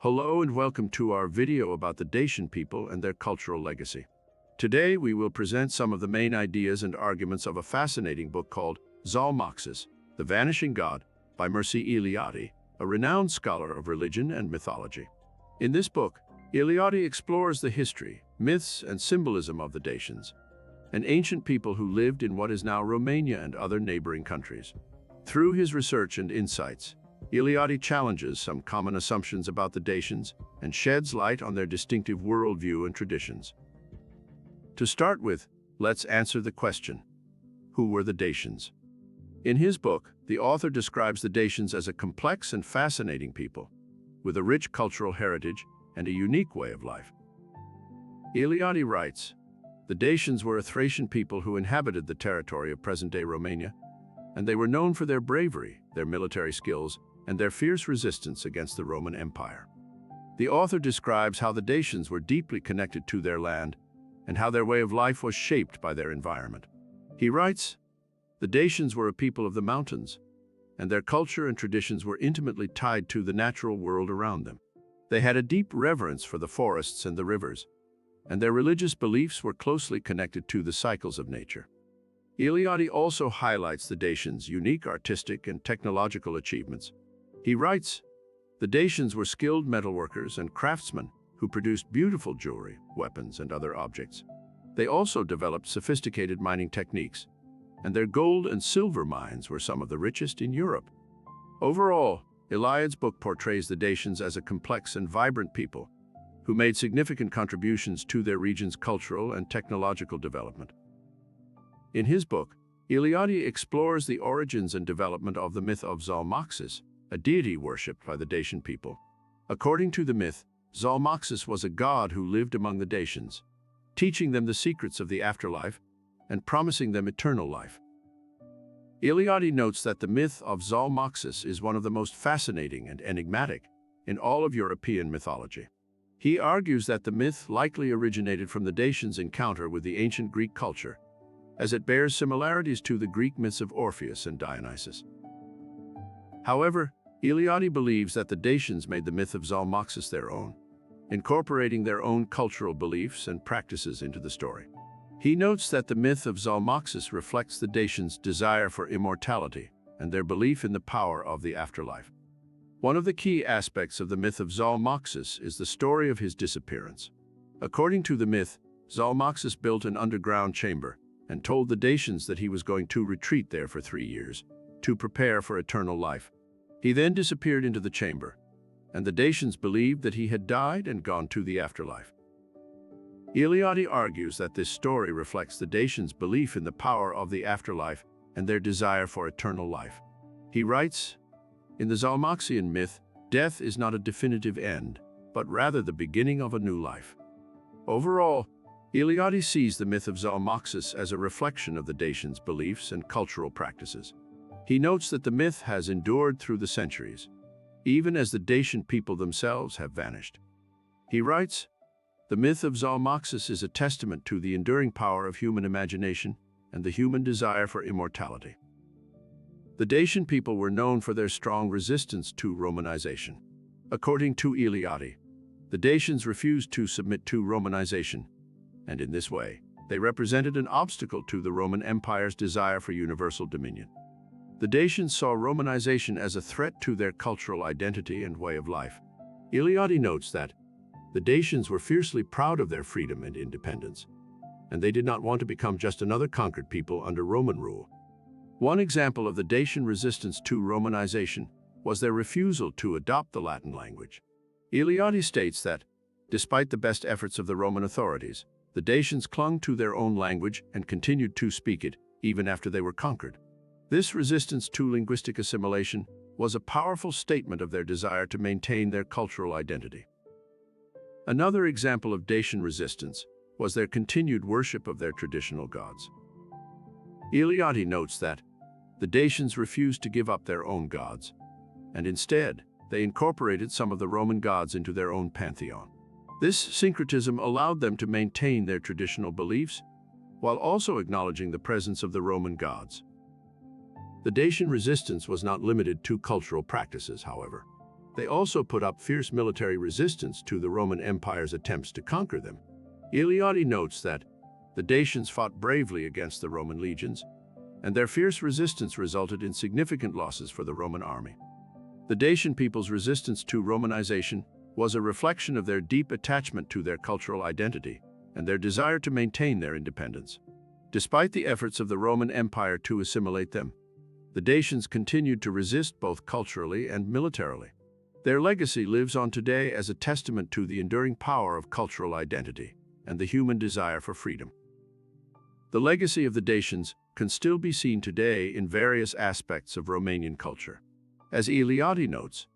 Hello and welcome to our video about the Dacian people and their cultural legacy. Today we will present some of the main ideas and arguments of a fascinating book called Zalmoxis, The Vanishing God by Mircea Eliade, a renowned scholar of religion and mythology. In this book, Eliade explores the history, myths, and symbolism of the Dacians, an ancient people who lived in what is now Romania and other neighboring countries. Through his research and insights, Eliade challenges some common assumptions about the Dacians and sheds light on their distinctive worldview and traditions. To start with, let's answer the question: who were the Dacians? In his book, the author describes the Dacians as a complex and fascinating people, with a rich cultural heritage and a unique way of life. Eliade writes, "The Dacians were a Thracian people who inhabited the territory of present-day Romania, and they were known for their bravery, their military skills, and their fierce resistance against the Roman Empire." The author describes how the Dacians were deeply connected to their land and how their way of life was shaped by their environment. He writes, "The Dacians were a people of the mountains, and their culture and traditions were intimately tied to the natural world around them. They had a deep reverence for the forests and the rivers, and their religious beliefs were closely connected to the cycles of nature." Eliade also highlights the Dacians' unique artistic and technological achievements. He writes, "The Dacians were skilled metalworkers and craftsmen who produced beautiful jewelry, weapons, and other objects. They also developed sophisticated mining techniques, and their gold and silver mines were some of the richest in Europe." Overall, Eliade's book portrays the Dacians as a complex and vibrant people who made significant contributions to their region's cultural and technological development. In his book, Eliade explores the origins and development of the myth of Zalmoxis, a deity worshipped by the Dacian people. According to the myth, Zalmoxis was a god who lived among the Dacians, teaching them the secrets of the afterlife and promising them eternal life. Eliade notes that the myth of Zalmoxis is one of the most fascinating and enigmatic in all of European mythology. He argues that the myth likely originated from the Dacians' encounter with the ancient Greek culture, as it bears similarities to the Greek myths of Orpheus and Dionysus. However, Eliade believes that the Dacians made the myth of Zalmoxis their own, incorporating their own cultural beliefs and practices into the story. He notes that the myth of Zalmoxis reflects the Dacians' desire for immortality and their belief in the power of the afterlife. One of the key aspects of the myth of Zalmoxis is the story of his disappearance. According to the myth, Zalmoxis built an underground chamber and told the Dacians that he was going to retreat there for 3 years to prepare for eternal life. He then disappeared into the chamber, and the Dacians believed that he had died and gone to the afterlife. Eliade argues that this story reflects the Dacians' belief in the power of the afterlife and their desire for eternal life. He writes, "In the Zalmoxian myth, death is not a definitive end, but rather the beginning of a new life." Overall, Eliade sees the myth of Zalmoxis as a reflection of the Dacians' beliefs and cultural practices. He notes that the myth has endured through the centuries, even as the Dacian people themselves have vanished. He writes, "The myth of Zalmoxis is a testament to the enduring power of human imagination and the human desire for immortality." The Dacian people were known for their strong resistance to Romanization. According to Eliade, the Dacians refused to submit to Romanization, and in this way, they represented an obstacle to the Roman Empire's desire for universal dominion. The Dacians saw Romanization as a threat to their cultural identity and way of life. Eliade notes that the Dacians were fiercely proud of their freedom and independence, and they did not want to become just another conquered people under Roman rule. One example of the Dacian resistance to Romanization was their refusal to adopt the Latin language. Eliade states that, despite the best efforts of the Roman authorities, the Dacians clung to their own language and continued to speak it even after they were conquered. This resistance to linguistic assimilation was a powerful statement of their desire to maintain their cultural identity. Another example of Dacian resistance was their continued worship of their traditional gods. Eliade notes that the Dacians refused to give up their own gods, and instead, they incorporated some of the Roman gods into their own pantheon. This syncretism allowed them to maintain their traditional beliefs while also acknowledging the presence of the Roman gods. The Dacian resistance was not limited to cultural practices, however. They also put up fierce military resistance to the Roman Empire's attempts to conquer them. Eliade notes that the Dacians fought bravely against the Roman legions, and their fierce resistance resulted in significant losses for the Roman army. The Dacian people's resistance to Romanization was a reflection of their deep attachment to their cultural identity and their desire to maintain their independence. Despite the efforts of the Roman Empire to assimilate them, the Dacians continued to resist both culturally and militarily. Their legacy lives on today as a testament to the enduring power of cultural identity and the human desire for freedom. The legacy of the Dacians can still be seen today in various aspects of Romanian culture. As Eliade notes,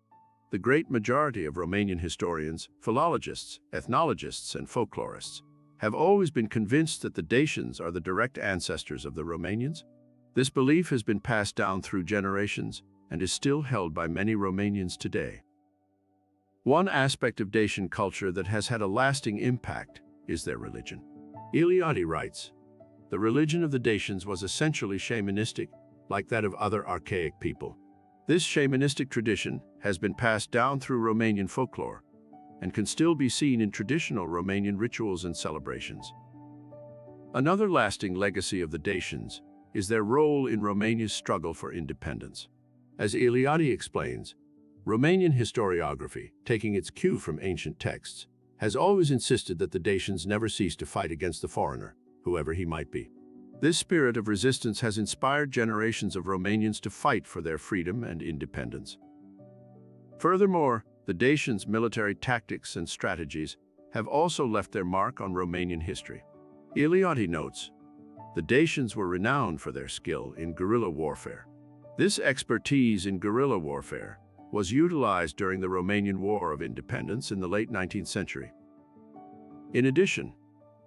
the great majority of Romanian historians, philologists, ethnologists, and folklorists have always been convinced that the Dacians are the direct ancestors of the Romanians. This belief has been passed down through generations and is still held by many Romanians today. One aspect of Dacian culture that has had a lasting impact is their religion. Eliade writes, "The religion of the Dacians was essentially shamanistic, like that of other archaic people. This shamanistic tradition has been passed down through Romanian folklore and can still be seen in traditional Romanian rituals and celebrations." Another lasting legacy of the Dacians is their role in Romania's struggle for independence. As Eliade explains, Romanian historiography, taking its cue from ancient texts, has always insisted that the Dacians never cease to fight against the foreigner, whoever he might be. This spirit of resistance has inspired generations of Romanians to fight for their freedom and independence. Furthermore, the Dacians' military tactics and strategies have also left their mark on Romanian history. Eliade notes, "The Dacians were renowned for their skill in guerrilla warfare. This expertise in guerrilla warfare was utilized during the Romanian War of Independence in the late 19th century. In addition,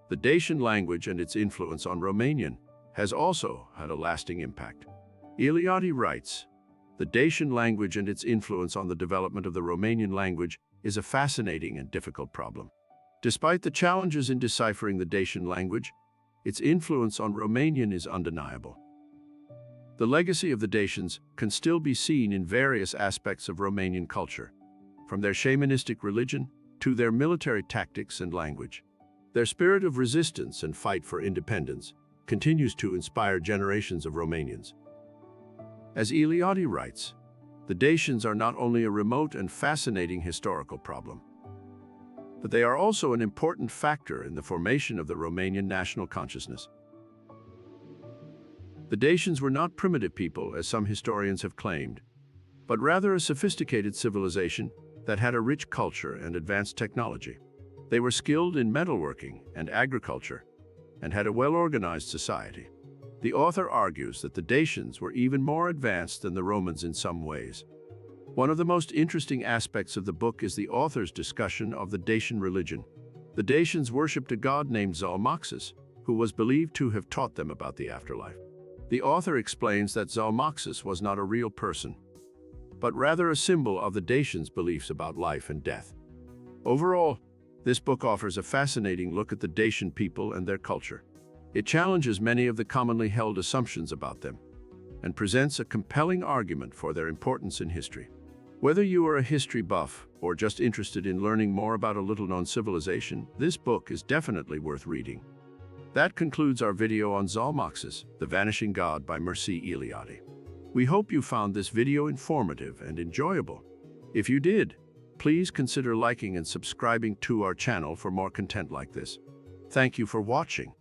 the Dacian language and its influence on Romanian has also had a lasting impact." Eliade writes, "The Dacian language and its influence on the development of the Romanian language is a fascinating and difficult problem. Despite the challenges in deciphering the Dacian language, its influence on Romanian is undeniable." The legacy of the Dacians can still be seen in various aspects of Romanian culture, from their shamanistic religion to their military tactics and language. Their spirit of resistance and fight for independence continues to inspire generations of Romanians. As Eliade writes, the Dacians are not only a remote and fascinating historical problem, but they are also an important factor in the formation of the Romanian national consciousness. The Dacians were not primitive people, as some historians have claimed, but rather a sophisticated civilization that had a rich culture and advanced technology. They were skilled in metalworking and agriculture and had a well-organized society. The author argues that the Dacians were even more advanced than the Romans in some ways. One of the most interesting aspects of the book is the author's discussion of the Dacian religion. The Dacians worshipped a god named Zalmoxis, who was believed to have taught them about the afterlife. The author explains that Zalmoxis was not a real person, but rather a symbol of the Dacians' beliefs about life and death. Overall, this book offers a fascinating look at the Dacian people and their culture. It challenges many of the commonly held assumptions about them and presents a compelling argument for their importance in history. Whether you are a history buff or just interested in learning more about a little-known civilization, this book is definitely worth reading. That concludes our video on Zalmoxis, the Vanishing God by Mircea Eliade. We hope you found this video informative and enjoyable. If you did, please consider liking and subscribing to our channel for more content like this. Thank you for watching.